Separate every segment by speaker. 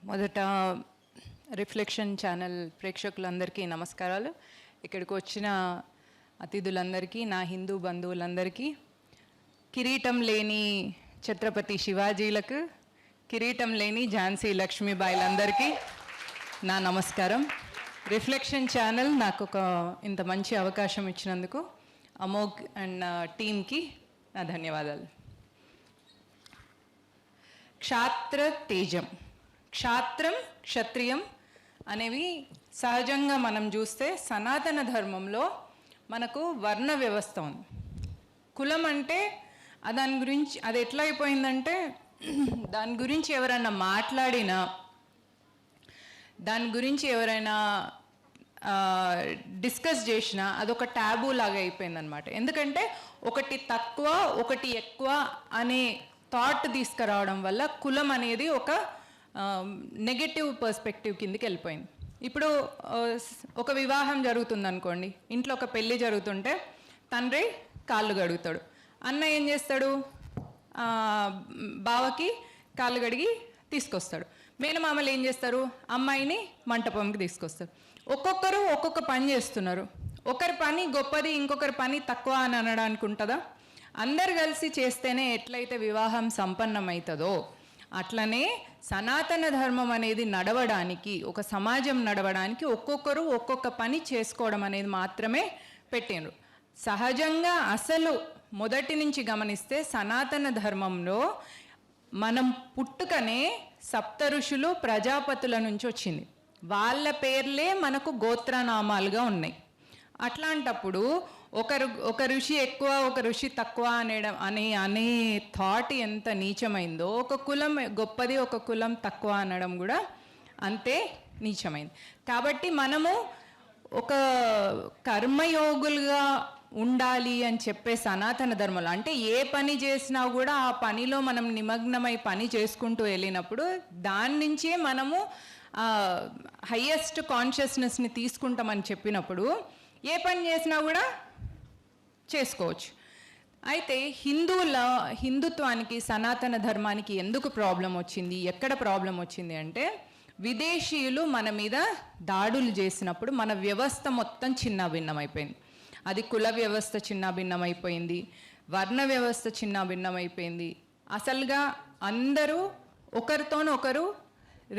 Speaker 1: మొదట reflection channel ప్రేక్షకులందరికీ నమస్కారాలు. ఇక్కడికి వచ్చిన అతిథులందరికీ, నా హిందూ బంధువులందరికీ, కిరీటం లేని ఛత్రపతి శివాజీలకు, కిరీటం లేని ఝాన్సీ లక్ష్మీబాయిలందరికీ నా నమస్కారం. రిఫ్లెక్షన్ ఛానల్ నాకు ఇంత మంచి అవకాశం ఇచ్చినందుకు అమోఘ్ అండ్ టీమ్కి నా ధన్యవాదాలు. క్షాత్ర తేజం, క్షాత్రం క్షత్రియం అనేవి సహజంగా మనం చూస్తే సనాతన ధర్మంలో మనకు వర్ణ వ్యవస్థ ఉంది. కులం అంటే దాని గురించి అది ఎట్లా అయిపోయిందంటే దాని గురించి ఎవరైనా మాట్లాడినా, దాని గురించి ఎవరైనా డిస్కస్ చేసినా అదొక ట్యాబూ లాగా అయిపోయిందనమాట. ఎందుకంటే ఒకటి తక్కువ ఒకటి ఎక్కువ అనే థాట్ తీసుకురావడం వల్ల కులం అనేది ఒక నెగటివ్ పర్స్పెక్టివ్ కిందకి వెళ్ళిపోయింది. ఇప్పుడు ఒక వివాహం జరుగుతుంది అనుకోండి, ఇంట్లో ఒక పెళ్ళి జరుగుతుంటే తండ్రి కాళ్ళు కడుగుతాడు, అన్న ఏం చేస్తాడు, బావకి కాళ్ళు కడిగి తీసుకొస్తాడు, మేనమామలు ఏం చేస్తారు, అమ్మాయిని మంటపంకి తీసుకొస్తారు. ఒక్కొక్కరు ఒక్కొక్క పని చేస్తున్నారు. ఒకరి పని గొప్పది, ఇంకొకరి పని తక్కువ అని అనడానికి ఉంటుందా? అందరు కలిసి చేస్తేనే ఎట్లయితే వివాహం సంపన్నమవుతుందో అట్లనే సనాతన ధర్మం అనేది నడవడానికి, ఒక సమాజం నడవడానికి ఒక్కొక్కరు ఒక్కొక్క పని చేసుకోవడం అనేది మాత్రమే పెట్టిండ్రు. సహజంగా అసలు మొదటి నుంచి గమనిస్తే సనాతన ధర్మంలో మనం పుట్టుకనే సప్త ఋషులు ప్రజాపతుల నుంచి వచ్చింది. వాళ్ళ పేర్లే మనకు గోత్రనామాలుగా ఉన్నాయి. అట్లాంటప్పుడు ఒక ఋషి ఎక్కువ ఒక ఋషి తక్కువ అనే థాట్ ఎంత నీచమైందో, ఒక కులం గొప్పది ఒక కులం తక్కువ అనడం కూడా అంతే నీచమైంది. కాబట్టి మనము ఒక కర్మయోగులుగా ఉండాలి అని చెప్పే సనాతన ధర్మంలో, అంటే ఏ పని చేసినా కూడా ఆ పనిలో మనం నిమగ్నమై పని చేసుకుంటూ వెళ్ళినప్పుడు దాని నుంచే మనము హయ్యెస్ట్ కాన్షియస్నెస్ని తీసుకుంటామని చెప్పినప్పుడు ఏ పని చేసినా కూడా చేసుకోవచ్చు. అయితే హిందుత్వానికి సనాతన ధర్మానికి ఎందుకు ప్రాబ్లం వచ్చింది, ఎక్కడ ప్రాబ్లం వచ్చింది అంటే, విదేశీయులు మన మీద దాడులు చేసినప్పుడు మన వ్యవస్థ మొత్తం చిన్నాభిన్నమైపోయింది. అది కుల వ్యవస్థ చిన్నాభిన్నమైపోయింది, వర్ణ వ్యవస్థ చిన్నాభిన్నమైపోయింది. అసలుగా అందరూ ఒకరితోనొకరు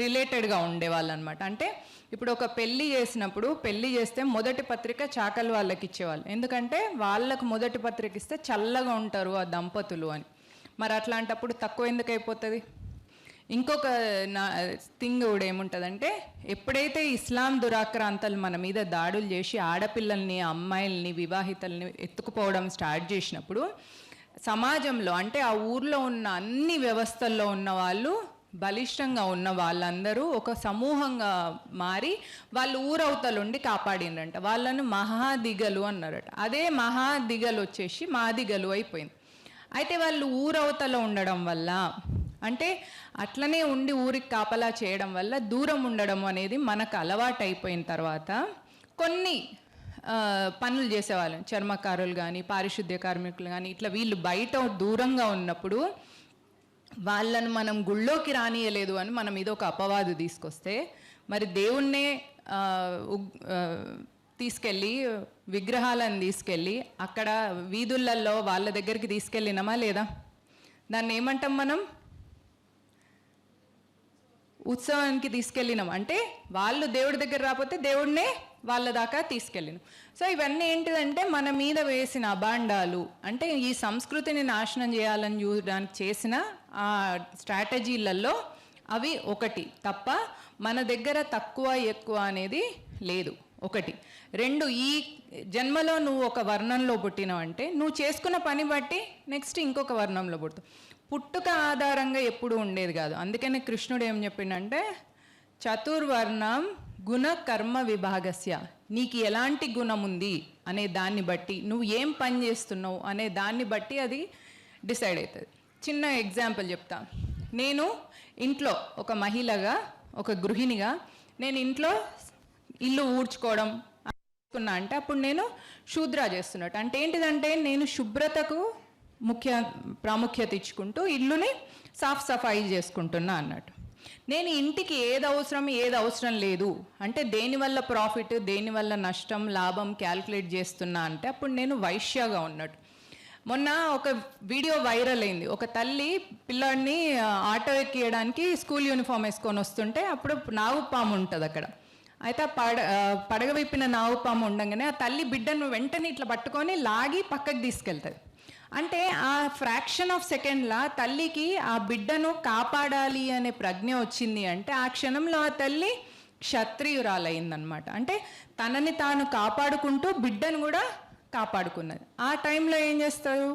Speaker 1: రిలేటెడ్గా ఉండేవాళ్ళు అనమాట. అంటే ఇప్పుడు ఒక పెళ్ళి చేసినప్పుడు, పెళ్ళి చేస్తే మొదటి పత్రిక చాకలి వాళ్ళకి ఇచ్చేవాళ్ళు. ఎందుకంటే వాళ్ళకు మొదటి పత్రిక ఇస్తే చల్లగా ఉంటారు ఆ దంపతులు అని. మరి అట్లాంటప్పుడు తక్కువ ఎందుకు అయిపోతుంది? ఇంకొక థింగ్ కూడా ఏముంటుందంటే, ఎప్పుడైతే ఇస్లాం దురాక్రాంతలు మన మీద దాడులు చేసి ఆడపిల్లల్ని, అమ్మాయిల్ని, వివాహితల్ని ఎత్తుకుపోవడం స్టార్ట్ చేసినప్పుడు సమాజంలో, అంటే ఆ ఊర్లో ఉన్న అన్ని వ్యవస్థల్లో ఉన్న వాళ్ళు, బలిష్టంగా ఉన్న వాళ్ళందరూ ఒక సమూహంగా మారి వాళ్ళు ఊరవతలుండి కాపాడిండ్రంట. వాళ్ళను మహాదిగలు అన్నారట. అదే మహాదిగలు వచ్చేసి మాదిగలు అయిపోయింది. అయితే వాళ్ళు ఊరవతల ఉండడం వల్ల, అంటే అట్లనే ఉండి ఊరికి కాపలా చేయడం వల్ల దూరం ఉండడం అనేది మనకు అలవాటు అయిపోయిన తర్వాత కొన్ని పనులు చేసేవాళ్ళం, చర్మకారులు కానీ, పారిశుద్ధ్య కార్మికులు కానీ, ఇట్లా వీళ్ళు బయట దూరంగా ఉన్నప్పుడు వాళ్ళను మనం గుళ్ళోకి రానియలేదు అని మన మీద ఒక అపవాదు తీసుకొస్తే, మరి దేవుణ్ణే తీసుకెళ్ళి విగ్రహాలను తీసుకెళ్ళి అక్కడ వీధులలో వాళ్ళ దగ్గరికి తీసుకెళ్ళినామా లేదా? దాన్ని ఏమంటాం మనం? ఉత్సవానికి తీసుకెళ్ళినాం. అంటే వాళ్ళు దేవుడి దగ్గర రాకపోతే దేవుడినే వాళ్ళ దాకా తీసుకెళ్ళినాం. సో ఇవన్నీ ఏంటిదంటే మన మీద వేసిన అబాండాలు, అంటే ఈ సంస్కృతిని నాశనం చేయాలని చూడడానికి చేసిన ఆ స్ట్రాటజీలలో అవి ఒకటి తప్ప మన దగ్గర తక్కువ ఎక్కువ అనేది లేదు. ఒకటి. రెండు, ఈ జన్మలో నువ్వు ఒక వర్ణంలో పుట్టినావు అంటే నువ్వు చేసుకున్న పని బట్టి నెక్స్ట్ ఇంకొక వర్ణంలో పుడతావు. పుట్టుక ఆధారంగా ఎప్పుడు ఉండేది కాదు. అందుకనే కృష్ణుడు ఏం చెప్పిండంటే, చతుర్వర్ణం గుణ కర్మ విభాగస్య, నీకు ఎలాంటి గుణం ఉంది అనే దాన్ని బట్టి, నువ్వు ఏం పని చేస్తున్నావు అనే దాన్ని బట్టి అది డిసైడ్ అవుతుంది. చిన్న ఎగ్జాంపుల్ చెప్తా. నేను ఇంట్లో ఒక మహిళగా, ఒక గృహిణిగా నేను ఇంట్లో ఇల్లు ఊడ్చుకోవడం అనుకున్నా అంటే అప్పుడు నేను శూద్ర చేస్తున్నట్టు. అంటే ఏంటిదంటే నేను శుభ్రతకు ప్రాముఖ్యత ఇచ్చుకుంటూ ఇల్లుని సాఫ్ సఫాయి చేసుకుంటున్నా అన్నట్టు. నేను ఇంటికి ఏది అవసరం ఏది అవసరం లేదు అంటే దేనివల్ల ప్రాఫిట్ దేనివల్ల నష్టం లాభం క్యాల్కులేట్ చేస్తున్నా అంటే అప్పుడు నేను వైశ్యగా ఉన్నట్టు. మొన్న ఒక వీడియో వైరల్ అయింది. ఒక తల్లి పిల్లాడిని ఆటో ఎక్కియడానికి స్కూల్ యూనిఫామ్ వేసుకొని వస్తుంటే అప్పుడు నాగుపాము ఉంటుంది అక్కడ. అయితే పడగ విప్పిన నాగుపాము ఉండగానే ఆ తల్లి బిడ్డను వెంటనే ఇట్లా పట్టుకొని లాగి పక్కకు తీసుకెళ్తుంది. అంటే ఆ ఫ్రాక్షన్ ఆఫ్ సెకండ్లా తల్లికి ఆ బిడ్డను కాపాడాలి అనే ప్రజ్ఞ వచ్చింది. అంటే ఆ క్షణంలో ఆ తల్లి క్షత్రియురాలయ్యిందనమాట. అంటే తనని తాను కాపాడుకుంటూ బిడ్డను కూడా కాపాడుకున్నది. ఆ టైంలో ఏం చేస్తారు,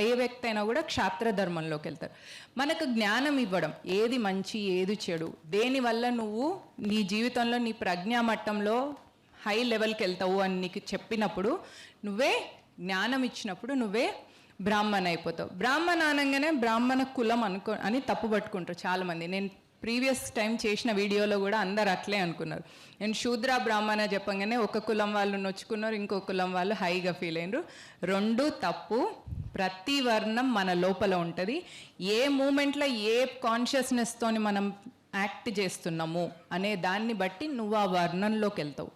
Speaker 1: ఏ వ్యక్తి అయినా కూడా క్షాత్ర ధర్మంలోకి వెళ్తారు. మనకు జ్ఞానం ఇవ్వడం, ఏది మంచి ఏది చెడు, దేనివల్ల నువ్వు నీ జీవితంలో నీ ప్రజ్ఞా మట్టంలో హై లెవెల్కి వెళ్తావు అని నీకు చెప్పినప్పుడు, నువ్వే జ్ఞానం ఇచ్చినప్పుడు నువ్వే బ్రాహ్మణ అయిపోతావు. బ్రాహ్మణ అనగానే బ్రాహ్మణ కులం అని తప్పు పట్టుకుంటారు చాలామంది. నేను ప్రీవియస్ టైం చేసిన వీడియోలో కూడా అందరు అట్లే అనుకున్నారు. నేను శూద్ర బ్రాహ్మణ చెప్పగానే ఒక కులం వాళ్ళు నొచ్చుకున్నారు, ఇంకో కులం వాళ్ళు హైగా ఫీల్ అయినారు. రెండు తప్పు. ప్రతి వర్ణం మన లోపల ఉంటుంది. ఏ మూమెంట్లో ఏ కాన్షియస్నెస్తోని మనం యాక్ట్ చేస్తున్నాము అనే దాన్ని బట్టి నువ్వు ఆ వర్ణంలోకి వెళ్తావు.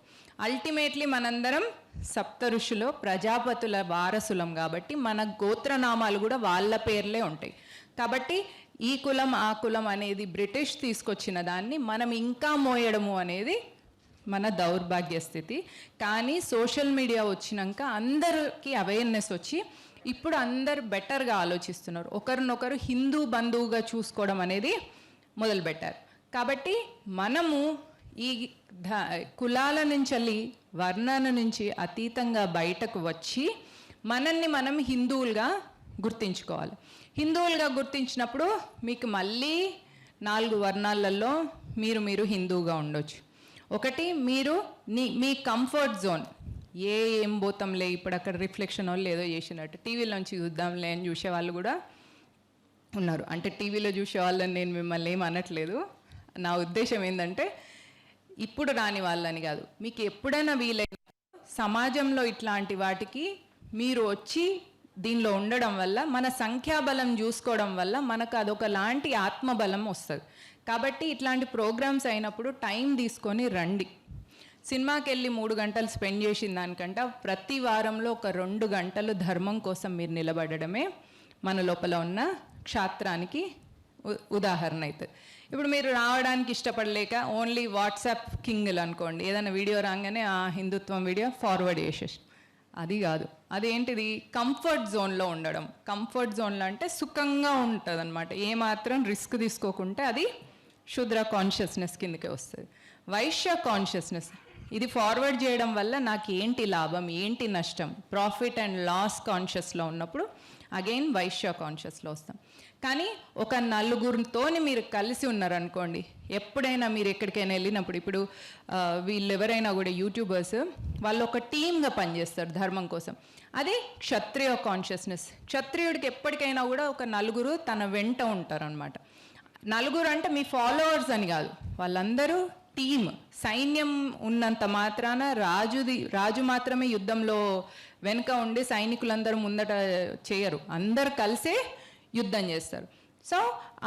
Speaker 1: అల్టిమేట్లీ మనందరం సప్త ఋషులో ప్రజాపతుల వారసులం కాబట్టి మన గోత్రనామాలు కూడా వాళ్ళ పేర్లే ఉంటాయి. కాబట్టి ఈ కులం ఆ కులం అనేది బ్రిటిష్ తీసుకొచ్చిన దాన్ని మనం ఇంకా మోయడము అనేది మన దౌర్భాగ్య స్థితి. కానీ సోషల్ మీడియా వచ్చినాక అందరికీ అవేర్నెస్ వచ్చి ఇప్పుడు అందరు బెటర్గా ఆలోచిస్తున్నారు. ఒకరినొకరు హిందూ బంధువుగా చూసుకోవడం అనేది మొదలుపెట్టారు. కాబట్టి మనము ఈ కులాల నుంచి వర్ణాల నుంచి అతీతంగా బయటకు వచ్చి మనల్ని మనం హిందువులుగా గుర్తించుకోవాలి. హిందువులుగా గుర్తించినప్పుడు మీకు మళ్ళీ 4 వర్ణాలలో మీరు హిందువుగా ఉండొచ్చు. ఒకటి, మీరు మీ కంఫర్ట్ జోన్ ఏం పోతాంలే ఇప్పుడు అక్కడ రిఫ్లెక్షన్ వాళ్ళు ఏదో చేసినట్టు టీవీలోంచి చూద్దాంలే అని చూసే వాళ్ళు కూడా ఉన్నారు. అంటే టీవీలో చూసే వాళ్ళని నేను మిమ్మల్ని ఏం అనట్లేదు. నా ఉద్దేశం ఏంటంటే ఇప్పుడు రాని వాళ్ళని కాదు, మీకు ఎప్పుడైనా వీలైన సమాజంలో ఇట్లాంటి వాటికి మీరు వచ్చి దీనిలో ఉండడం వల్ల మన సంఖ్యాబలం చూసుకోవడం వల్ల మనకు అదొక లాంటి ఆత్మబలం వస్తుంది. కాబట్టి ఇట్లాంటి ప్రోగ్రామ్స్ అయినప్పుడు టైం తీసుకొని రండి. సినిమాకి వెళ్ళి 3 గంటలు స్పెండ్ చేసిన దానికంటే ప్రతి వారంలో ఒక 2 గంటలు ధర్మం కోసం మీరు నిలబడమే మన లోపల ఉన్న క్షాత్రానికి ఉదాహరణ అవుతుంది. ఇప్పుడు మీరు రావడానికి ఇష్టపడలేక ఓన్లీ వాట్సాప్ కింగ్లు అనుకోండి, ఏదైనా వీడియో రాగానే ఆ హిందుత్వం వీడియో ఫార్వర్డ్ చేసేసి, అది కాదు. అదేంటిది, కంఫర్ట్ జోన్లో ఉండడం. కంఫర్ట్ జోన్లో అంటే సుఖంగా ఉంటుంది అనమాట. ఏమాత్రం రిస్క్ తీసుకోకుంటే అది శూద్ర కాన్షియస్నెస్ కిందకే వస్తుంది. వైశ్య కాన్షియస్నెస్, ఇది ఫార్వర్డ్ చేయడం వల్ల నాకు ఏంటి లాభం ఏంటి నష్టం, ప్రాఫిట్ అండ్ లాస్ కాన్షియస్లో ఉన్నప్పుడు అగైన్ వైశ్య కాన్షియస్లో వస్తాం. కానీ ఒక నలుగురితోని మీరు కలిసి ఉన్నారనుకోండి, ఎప్పుడైనా మీరు ఎక్కడికైనా వెళ్ళినప్పుడు, ఇప్పుడు వీళ్ళు ఎవరైనా కూడా యూట్యూబర్స్, వాళ్ళు ఒక టీమ్గా పనిచేస్తారు ధర్మం కోసం. అదే క్షత్రియ కాన్షియస్నెస్. క్షత్రియుడికి ఎప్పటికైనా కూడా ఒక నలుగురు తన వెంట ఉంటారు అనమాట. నలుగురు అంటే మీ ఫాలోవర్స్ అని కాదు, వాళ్ళందరూ టీమ్. సైన్యం ఉన్నంత మాత్రాన రాజు మాత్రమే యుద్ధంలో వెనుక ఉండి సైనికులందరూ ముందట చేయరు, అందరు కలిసే యుద్ధం చేస్తారు. సో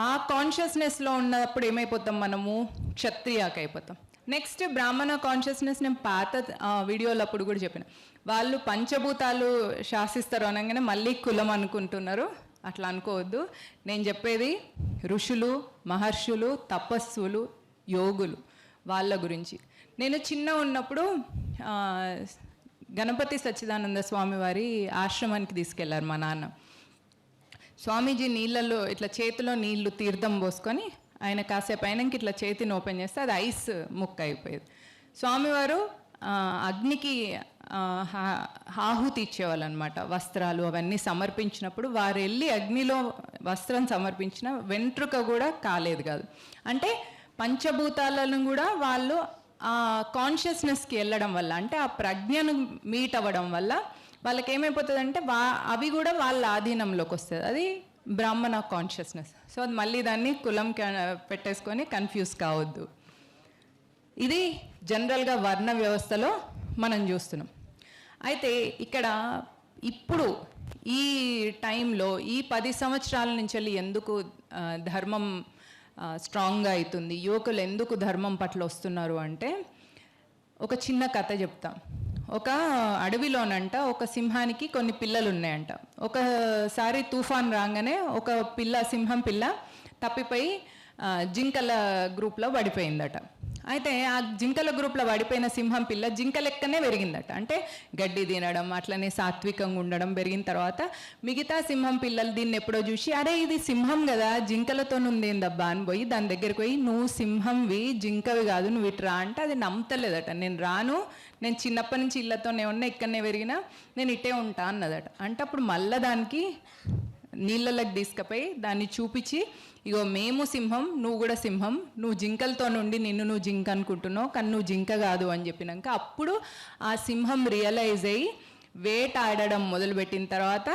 Speaker 1: ఆ కాన్షియస్నెస్లో ఉన్నప్పుడు ఏమైపోతాం, మనము క్షత్రియాకి అయిపోతాం. నెక్స్ట్ బ్రాహ్మణ కాన్షియస్నెస్, నేను పాత వీడియోలు అప్పుడు కూడా చెప్పిన, వాళ్ళు పంచభూతాలు శాసిస్తారు అనగానే మళ్ళీ కులం అనుకుంటున్నారు. అట్లా అనుకోవద్దు. నేను చెప్పేది ఋషులు, మహర్షులు, తపస్సులు, యోగులు, వాళ్ళ గురించి. నేను చిన్న ఉన్నప్పుడు గణపతి సచ్చిదానంద స్వామి వారి ఆశ్రమానికి తీసుకెళ్లారు మా నాన్న. స్వామీజీ నీళ్ళల్లో ఇట్లా చేతిలో నీళ్లు తీర్థం పోసుకొని ఆయన కాసేపు అయినాక ఇట్లా చేతిని ఓపెన్ చేస్తే అది ఐస్ ముక్క అయిపోయేది. స్వామివారు అగ్నికి ఆహుతి ఇచ్చేవాళ్ళు అనమాట. వస్త్రాలు అవన్నీ సమర్పించినప్పుడు వారు వెళ్ళి అగ్నిలో వస్త్రం సమర్పించిన వెంట్రుక కూడా కాలేదు కాదు. అంటే పంచభూతాలను కూడా వాళ్ళు ఆ కాన్షియస్నెస్కి వెళ్ళడం వల్ల, అంటే ఆ ప్రజ్ఞను మీట్ అవ్వడం వల్ల వాళ్ళకి ఏమైపోతుందంటే అవి కూడా వాళ్ళ ఆధీనంలోకి వస్తుంది. అది బ్రాహ్మణ కాన్షియస్నెస్. సో అది మళ్ళీ దాన్ని కులం పెట్టేసుకొని కన్ఫ్యూజ్ కావద్దు. ఇది జనరల్గా వర్ణ వ్యవస్థలో మనం చూస్తున్నాం. అయితే ఇక్కడ ఇప్పుడు ఈ టైంలో ఈ 10 సంవత్సరాల నుంచి ఎందుకు ధర్మం స్ట్రాంగ్గా అవుతుంది, యువకులు ఎందుకు ధర్మం పట్ల వస్తున్నారు అంటే ఒక చిన్న కథ చెప్తాం. ఒక అడవిలోనంట ఒక సింహానికి కొన్ని పిల్లలు ఉన్నాయంట. ఒకసారి తుఫాన్ రాగానే ఒక సింహం పిల్ల తప్పిపోయి జింకల గ్రూప్లో పడిపోయిందట. అయితే ఆ జింకల గ్రూప్లో పడిపోయిన సింహం పిల్ల జింక లెక్కనే పెరిగిందట. అంటే గడ్డి తినడం, అట్లనే సాత్వికంగా ఉండడం పెరిగిన తర్వాత మిగతా సింహం పిల్లలు దీన్ని ఎప్పుడో చూసి, అరే ఇది సింహం కదా, జింకలతో ఉందేందబ్బా అని పోయి దాని దగ్గరికి పోయి, నువ్వు సింహంవి జింకవి కాదు, నువ్వు ఇటు రా అంటే అది నమ్మతలేదట. నేను రాను, నేను చిన్నప్పటి నుంచి ఇళ్ళతోనే ఉన్నా, ఇక్కడనే పెరిగినా, నేను ఇట్టే ఉంటా అన్నదట. అంటే అప్పుడు మళ్ళీ దానికి నీళ్ళకి తీసుకుపోయి దాన్ని చూపించి, ఇగో మేము సింహం, నువ్వు కూడా సింహం, నువ్వు జింకలతో నుండి నువ్వు జింక అనుకుంటున్నావు, కానీ నువ్వు జింక కాదు అని చెప్పినాక అప్పుడు ఆ సింహం రియలైజ్ అయ్యి వేటాడడం మొదలుపెట్టిన తర్వాత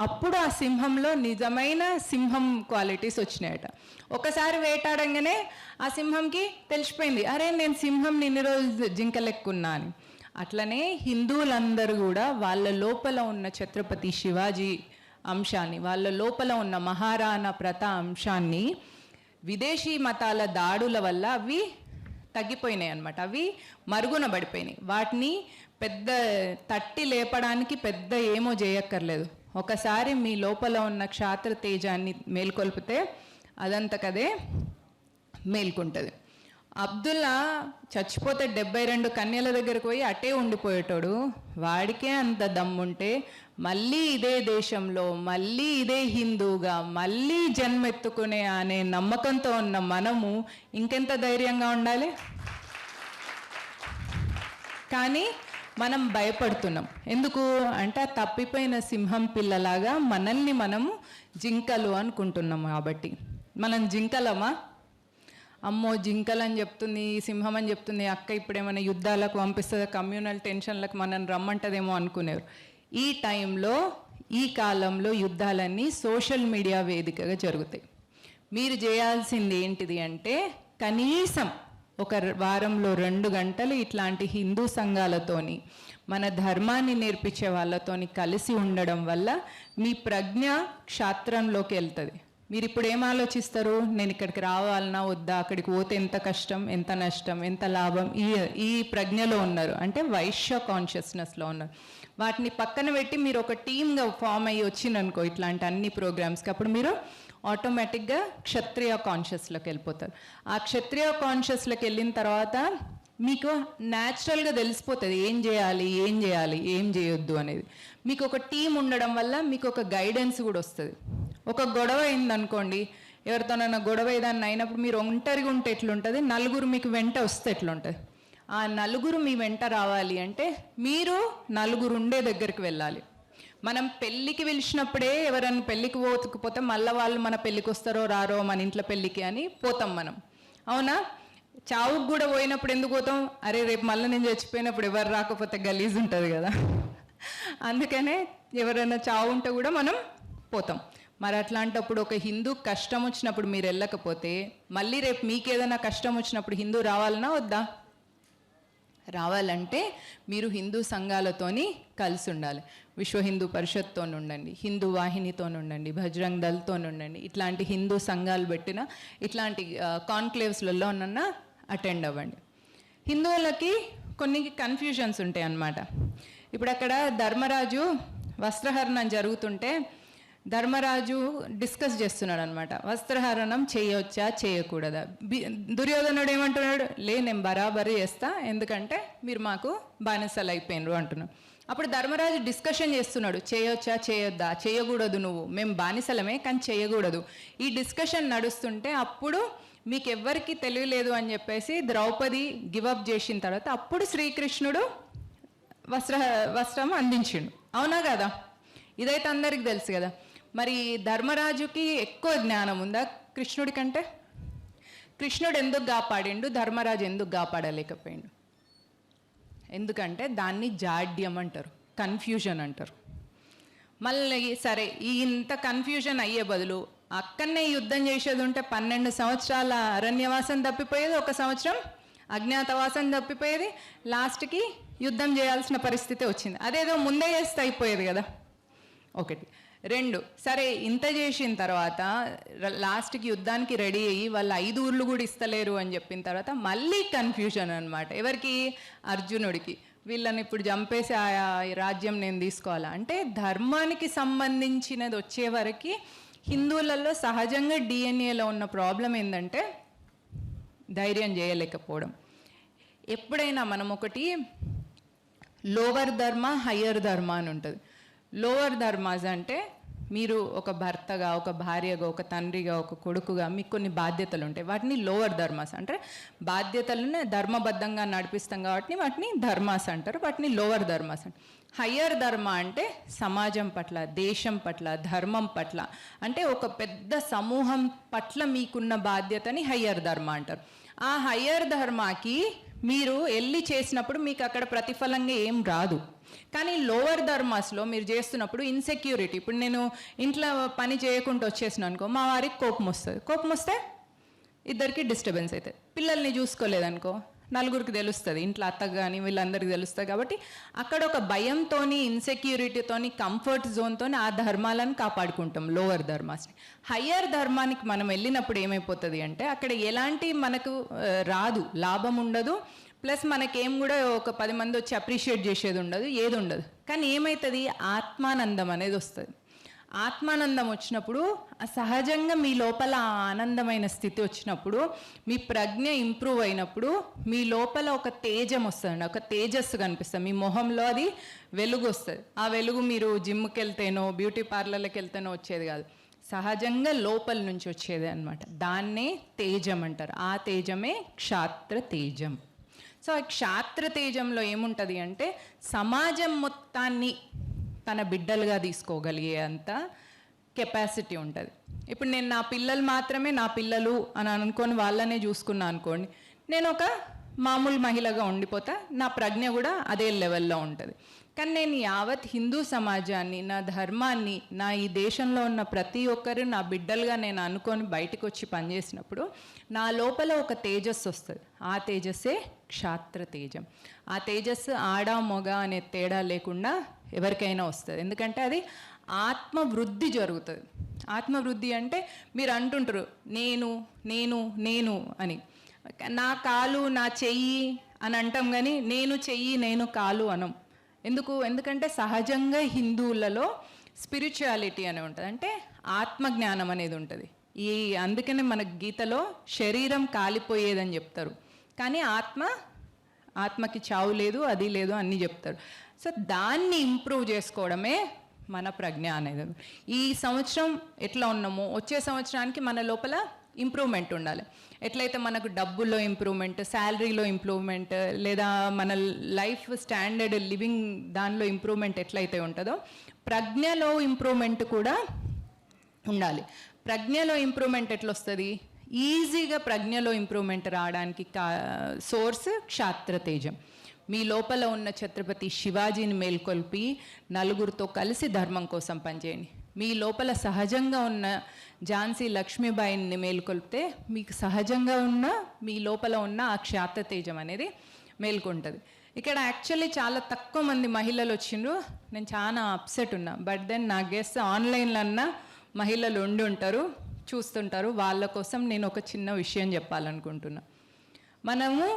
Speaker 1: అప్పుడు ఆ సింహంలో నిజమైన సింహం క్వాలిటీస్ వచ్చినాయట. ఒకసారి వేటాడంగానే ఆ సింహంకి తెలిసిపోయింది, అరే నేను సింహం ఇన్ని రోజులు జింక లెక్కున్నా అని. అట్లనే హిందువులందరూ కూడా వాళ్ళ లోపల ఉన్న ఛత్రపతి శివాజీ అంశాన్ని, వాళ్ళ లోపల ఉన్న మహారాణా ప్రతాప్ అంశాన్ని విదేశీ మతాల దాడుల వల్ల అవి తగ్గిపోయినాయి అన్నమాట. అవి మరుగున పడిపోయినాయి. వాటిని పెద్ద తట్టి లేపడానికి పెద్ద ఏమో చేయక్కర్లేదు. ఒకసారి మీ లోపల ఉన్న క్షాత్ర తేజాన్ని మేల్కొల్పితే అదంతకదే మేల్కుంటుంది. అబ్దుల్లా చచ్చిపోతే 72 కన్యల దగ్గరకు పోయి అటే ఉండిపోయేటోడు. వాడికే అంత దమ్ముంటే మళ్ళీ ఇదే దేశంలో, మళ్ళీ ఇదే హిందూగా, మళ్ళీ జన్మెత్తుకునే అనే నమ్మకంతో ఉన్న మనము ఇంకెంత ధైర్యంగా ఉండాలి. కానీ మనం భయపడుతున్నాం. ఎందుకు అంటే తప్పిపోయిన సింహం పిల్లలాగా మనల్ని మనము జింకలు అనుకుంటున్నాం. కాబట్టి మనం జింకలమా? అమ్మో జింకలు అని చెప్తుంది, సింహం అని చెప్తుంది, అక్క ఇప్పుడేమైనా యుద్ధాలకు పంపిస్తుంది, కమ్యూనల్ టెన్షన్లకు మనం రమ్మంటదేమో అనుకునేవారు. ఈ టైంలో, ఈ కాలంలో యుద్ధాలన్నీ సోషల్ మీడియా వేదికగా జరుగుతాయి. మీరు చేయాల్సింది ఏంటిది అంటే కనీసం ఒక వారంలో 2 గంటలు ఇట్లాంటి హిందూ సంఘాలతోని, మన ధర్మాన్ని నేర్పించే వాళ్ళతోని కలిసి ఉండడం వల్ల మీ ప్రజ్ఞ క్షాత్రంలోకి వెళ్తుంది. మీరు ఇప్పుడు ఏం ఆలోచిస్తారు, నేను ఇక్కడికి రావాలన్నా వద్దా, అక్కడికి పోతే ఎంత కష్టం, ఎంత నష్టం, ఎంత లాభం, ఈ ప్రజ్ఞలో ఉన్నారు. అంటే వైశ్య కాన్షియస్నెస్లో ఉన్నారు. వాటిని పక్కన పెట్టి మీరు ఒక టీమ్గా ఫామ్ అయ్యి వచ్చిందనుకో ఇట్లాంటి అన్ని ప్రోగ్రామ్స్కి, అప్పుడు మీరు ఆటోమేటిక్గా క్షత్రియ కాన్షియస్లోకి వెళ్ళిపోతారు. ఆ క్షత్రియ కాన్షియస్లోకి వెళ్ళిన తర్వాత మీకు న్యాచురల్గా తెలిసిపోతుంది ఏం చేయాలి, ఏం చేయాలి, ఏం చేయొద్దు అనేది. మీకు ఒక టీం ఉండడం వల్ల మీకు ఒక గైడెన్స్ కూడా వస్తుంది. ఒక గొడవ అయిందనుకోండి, ఎవరితోనైనా గొడవ ఏదన్నా అయినప్పుడు మీరు ఒంటరిగా ఉంటే ఎట్లుంటుంది, నలుగురు మీకు వెంట వస్తే ఎట్లుంటుంది. ఆ నలుగురు మీ వెంట రావాలి అంటే మీరు నలుగురు ఉండే దగ్గరికి వెళ్ళాలి. మనం పెళ్ళికి పిలిచినప్పుడే ఎవరైనా పెళ్ళికి పోతే మళ్ళీ వాళ్ళు మన పెళ్ళికి వస్తారో రారో, మన ఇంట్లో పెళ్ళికి అని పోతాం మనం, అవునా? చావుకు కూడా పోయినప్పుడు ఎందుకు పోతాం, అరే రేపు మళ్ళీ నేను చచ్చిపోయినప్పుడు ఎవరు రాకపోతే గలీజ్ ఉంటుంది కదా, అందుకనే ఎవరైనా చావు ఉంటే కూడా మనం పోతాం. మరి అట్లాంటప్పుడు ఒక హిందూ కష్టం వచ్చినప్పుడు మీరు వెళ్ళకపోతే మళ్ళీ రేపు మీకు ఏదైనా కష్టం వచ్చినప్పుడు హిందూ రావాలన్నా వద్దా? రావాలంటే మీరు హిందూ సంఘాలతోని కలిసి ఉండాలి. విశ్వ హిందూ పరిషత్తో ఉండండి, హిందూ వాహినితో ఉండండి, బజరంగ్ దళ్తో ఉండండి. ఇట్లాంటి హిందూ సంఘాలు పెట్టిన ఇట్లాంటి కాన్క్లేవ్స్లలో అటెండ్ అవ్వండి. హిందువులకి కొన్ని కన్ఫ్యూజన్స్ ఉంటాయి అన్నమాట. ఇప్పుడు అక్కడ ధర్మరాజు వస్త్రహరణం జరుగుతుంటే ధర్మరాజు డిస్కస్ చేస్తున్నాడు అనమాట, వస్త్రహరణం చేయవచ్చా చేయకూడదా. దుర్యోధనుడు ఏమంటున్నాడు, నేను బరాబరి చేస్తా, ఎందుకంటే మీరు మాకు బానిసలు అయిపోయినరు అంటున్నాడు. అప్పుడు ధర్మరాజు డిస్కషన్ చేస్తున్నాడు, చేయొచ్చా చేయొద్దా, చేయకూడదు, నువ్వు మేము బానిసలమే కానీ చేయకూడదు. ఈ డిస్కషన్ నడుస్తుంటే అప్పుడు మీకు ఎవ్వరికి తెలియలేదు అని చెప్పేసి ద్రౌపది గివప్ చేసిన తర్వాత అప్పుడు శ్రీకృష్ణుడు వస్త్రం అందించిండు, అవునా కదా? ఇదైతే అందరికి తెలుసు కదా. మరి ధర్మరాజుకి ఎక్కువ జ్ఞానం ఉందా కృష్ణుడి కంటే? కృష్ణుడు ఎందుకు కాపాడిండు, ధర్మరాజు ఎందుకు కాపాడలేకపోయిండు? ఎందుకంటే దాన్ని జాడ్యం అంటారు, కన్ఫ్యూజన్ అంటారు. మళ్ళీ సరే ఇంత కన్ఫ్యూజన్ అయ్యే బదులు అక్కడనే యుద్ధం చేసేది ఉంటే 12 సంవత్సరాల అరణ్యవాసం తప్పిపోయేది, 1 సంవత్సరం అజ్ఞాతవాసం తప్పిపోయేది, లాస్ట్కి యుద్ధం చేయాల్సిన పరిస్థితి వచ్చింది. అదేదో ముందే చేస్తే అయిపోయేది కదా. ఒకటి. 2 సరే ఇంత చేసిన తర్వాత లాస్ట్కి యుద్ధానికి రెడీ అయ్యి వాళ్ళు 5 ఊర్లు కూడా ఇస్తలేరు అని చెప్పిన తర్వాత మళ్ళీ కన్ఫ్యూజన్ అనమాట. ఎవరికి? అర్జునుడికి. వీళ్ళని ఇప్పుడు చంపేసి ఆ రాజ్యం నేను తీసుకోవాలా అంటే ధర్మానికి సంబంధించినది వచ్చే వరకు హిందువులలో సహజంగా డిఎన్ఏలో ఉన్న ప్రాబ్లం ఏంటంటే ధైర్యం చేయలేకపోవడం. ఎప్పుడైనా మనం ఒకటి లోవర్ ధర్మ హయ్యర్ ధర్మ అని ఉంటుంది. లోవర్ ధర్మాస్ అంటే మీరు ఒక భర్తగా, ఒక భార్యగా, ఒక తండ్రిగా, ఒక కొడుకుగా మీకు కొన్ని బాధ్యతలు ఉంటాయి. వాటిని లోవర్ ధర్మాస్ అంటే బాధ్యతలను ధర్మబద్ధంగా నడిపిస్తాం కాబట్టి వాటిని ధర్మాస్ అంటారు. వాటిని లోవర్ ధర్మాస్ అంటారు. హయ్యర్ ధర్మ అంటే సమాజం పట్ల, దేశం పట్ల, ధర్మం పట్ల అంటే ఒక పెద్ద సమూహం పట్ల మీకున్న బాధ్యతని హయ్యర్ ధర్మ అంటారు. ఆ హయ్యర్ ధర్మాకి మీరు వెళ్ళి చేసినప్పుడు మీకు అక్కడ ప్రతిఫలంగా ఏం రాదు. కానీ లోవర్ ధర్మాస్లో మీరు చేస్తున్నప్పుడు ఇన్సెక్యూరిటీ, ఇప్పుడు నేను ఇంట్లో పని చేయకుండా వచ్చేసిన అనుకో మా వారికి కోపం వస్తుంది. కోపం వస్తే ఇద్దరికి డిస్టర్బెన్స్ అవుతుంది. పిల్లల్ని చూసుకోలేదనుకో నలుగురికి తెలుస్తుంది, ఇంట్లో అత్తకు కానీ వీళ్ళందరికీ తెలుస్తుంది. కాబట్టి అక్కడ ఒక భయంతో, ఇన్సెక్యూరిటీతోని, కంఫర్ట్ జోన్తో ఆ ధర్మాలను కాపాడుకుంటాం లోవర్ ధర్మాస్ని. హయ్యర్ ధర్మానికి మనం వెళ్ళినప్పుడు ఏమైపోతుంది అంటే అక్కడ ఎలాంటి మనకు రాదు, లాభం ఉండదు, ప్లస్ మనకేం కూడా ఒక 10 మంది వచ్చి అప్రిషియేట్ చేసేది ఉండదు, ఏది ఉండదు. కానీ ఏమవుతుంది? ఆత్మానందం అనేది వస్తుంది. ఆత్మానందం వచ్చినప్పుడు సహజంగా మీ లోపల ఆనందమైన స్థితి వచ్చినప్పుడు, మీ ప్రజ్ఞ ఇంప్రూవ్ అయినప్పుడు మీ లోపల ఒక తేజం వస్తుందండి, ఒక తేజస్సు కనిపిస్తుంది. మీ మొహంలో అది వెలుగు వస్తుంది. ఆ వెలుగు మీరు జిమ్కి వెళ్తేనో బ్యూటీ పార్లర్కి వెళ్తేనో వచ్చేది కాదు, సహజంగా లోపల నుంచి వచ్చేది అనమాట. దాన్నే తేజం అంటారు. ఆ తేజమే క్షాత్ర తేజం. సో ఆ క్షాత్ర తేజంలో ఏముంటుంది అంటే సమాజం మొత్తాన్ని తన బిడ్డలుగా తీసుకోగలిగే అంత కెపాసిటీ ఉంటుంది. ఇప్పుడు నేను నా పిల్లలు మాత్రమే నా పిల్లలు అని అనుకొని వాళ్ళనే చూసుకున్నా అనుకోండి, నేను ఒక మామూలు మహిళగా ఉండిపోతా, నా ప్రజ్ఞ కూడా అదే లెవెల్లో ఉంటుంది. కానీ నేను యావత్ హిందూ సమాజాన్ని, నా ధర్మాన్ని, నా ఈ దేశంలో ఉన్న ప్రతి ఒక్కరు నా బిడ్డలుగా నేను అనుకొని బయటకు వచ్చి పనిచేసినప్పుడు నా లోపల ఒక తేజస్సు వస్తుంది. ఆ తేజస్సే క్షాత్ర తేజం. ఆ తేజస్సు ఆడ మొగ అనే తేడా లేకుండా ఎవరికైనా వస్తుంది. ఎందుకంటే అది ఆత్మవృద్ధి జరుగుతుంది. ఆత్మవృద్ధి అంటే మీరు అంటుంటారు నేను నేను నేను అని, నా కాలు నా చెయ్యి అని అంటాం కానీ నేను చెయ్యి నేను కాలు అనం. ఎందుకంటే సహజంగా హిందువులలో స్పిరిచువాలిటీ అని ఉంటుంది, అంటే ఆత్మజ్ఞానం అనేది ఉంటుంది. అందుకనే మన గీతలో శరీరం కాలిపోయేదని చెప్తారు, కానీ ఆత్మకి చావు లేదు, అది లేదు అన్నీ చెప్తారు. సో దాన్ని ఇంప్రూవ్ చేసుకోవడమే మన ప్రజ్ఞ అనేది. ఈ సంవత్సరం ఎట్లా ఉన్నామో వచ్చే సంవత్సరానికి మన లోపల ఇంప్రూవ్మెంట్ ఉండాలి. ఎట్లయితే మనకు డబ్బుల్లో ఇంప్రూవ్మెంట్, శాలరీలో ఇంప్రూవ్మెంట్, లేదా మన లైఫ్ స్టాండర్డ్ లివింగ్ దానిలో ఇంప్రూవ్మెంట్ ఎట్లయితే ఉంటుందో ప్రజ్ఞలో ఇంప్రూవ్మెంట్ కూడా ఉండాలి. ప్రజ్ఞలో ఇంప్రూవ్మెంట్ ఎట్లా వస్తుంది? ఈజీగా ప్రజ్ఞలో ఇంప్రూవ్మెంట్ రావడానికి సోర్స్ క్షాత్ర తేజం. మీ లోపల ఉన్న ఛత్రపతి శివాజీని మేల్కొల్పి నలుగురితో కలిసి ధర్మం కోసం పనిచేయండి. మీ లోపల సహజంగా ఉన్న ఝాన్సీ లక్ష్మీబాయిని మేల్కొల్పితే మీకు సహజంగా ఉన్న మీ లోపల ఉన్న ఆ క్షాత్ర తేజం అనేది మేల్కొంటుంది. ఇక్కడ యాక్చువల్లీ చాలా తక్కువ మంది మహిళలు వచ్చిండ్రు. నేను చాలా అప్సెట్ ఉన్నా. బట్ దెన్ నా గెస్ ఆన్లైన్లో అన్న మహిళలు ఉండి ఉంటారు, చూస్తుంటారు. వాళ్ళ కోసం నేను ఒక చిన్న విషయం చెప్పాలనుకుంటున్నా. మనము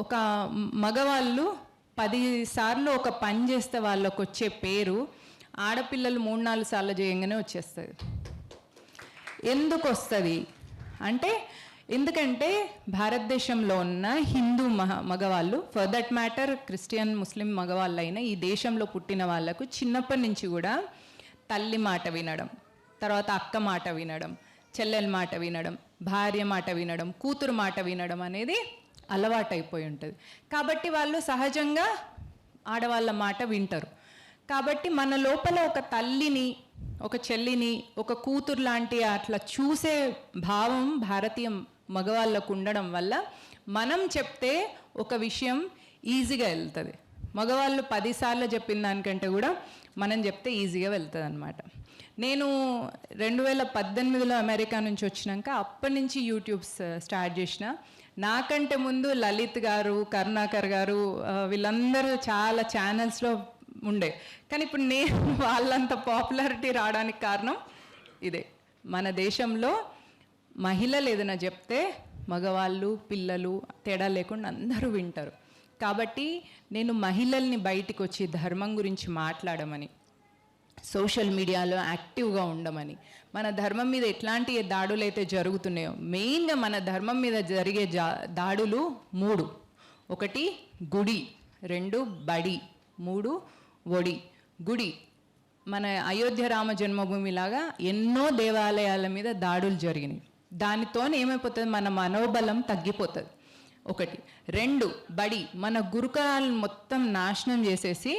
Speaker 1: ఒక మగవాళ్ళు 10 సార్లు ఒక పని చేస్తే వాళ్ళకు వచ్చే పేరు ఆడపిల్లలు 3-4 సార్లు చేయంగానే వచ్చేస్తుంది. ఎందుకు వస్తుంది అంటే ఎందుకంటే భారతదేశంలో ఉన్న హిందూ మగవాళ్ళు, ఫర్ దట్ మ్యాటర్ క్రిస్టియన్ ముస్లిం మగవాళ్ళు అయినా ఈ దేశంలో పుట్టిన వాళ్ళకు చిన్నప్పటి నుంచి కూడా తల్లి మాట వినడం, తర్వాత అక్క మాట వినడం, చెల్లెల మాట వినడం, భార్య మాట వినడం, కూతురు మాట వినడం అనేది అలవాటైపోయి ఉంటుంది. కాబట్టి వాళ్ళు సహజంగా ఆడవాళ్ళ మాట వింటారు. కాబట్టి మన లోపల ఒక తల్లిని, ఒక చెల్లిని, ఒక కూతురు లాంటి అట్లా చూసే భావం భారతీయ మగవాళ్ళకు ఉండడం వల్ల మనం చెప్తే ఒక విషయం ఈజీగా వెళ్తుంది. మగవాళ్ళు 10 సార్లు చెప్పిన దానికంటే కూడా మనం చెప్తే ఈజీగా వెళ్తుంది అనమాట. నేను 2018లో అమెరికా నుంచి వచ్చినాక అప్పటి నుంచి యూట్యూబ్ స్టార్ట్ చేసిన. నాకంటే ముందు లలిత్ గారు, కరుణాకర్ గారు వీళ్ళందరూ చాలా ఛానల్స్లో ఉండే. కానీ ఇప్పుడు నేను వాళ్ళంత పాపులారిటీ రావడానికి కారణం ఇదే. మన దేశంలో మహిళలు ఏదైనా చెప్తే మగవాళ్ళు పిల్లలు తేడా లేకుండా అందరూ వింటారు. కాబట్టి నేను మహిళల్ని బయటికి వచ్చి ధర్మం గురించి మాట్లాడమని, సోషల్ మీడియాలో యాక్టివ్గా ఉండమని, మన ధర్మం మీద ఎట్లాంటి దాడులు అయితే జరుగుతున్నాయో, మెయిన్గా మన ధర్మం మీద జరిగే దాడులు 3. 1 గుడి, 2 బడి, 3 ఒడి. గుడి మన అయోధ్య రామ జన్మభూమి లాగా ఎన్నో దేవాలయాల మీద దాడులు జరిగినాయి. దానితో ఏమైపోతుంది, మన మనోబలం తగ్గిపోతుంది. 1. 2 బడి, మన గురుకులాలను మొత్తం నాశనం చేసేసి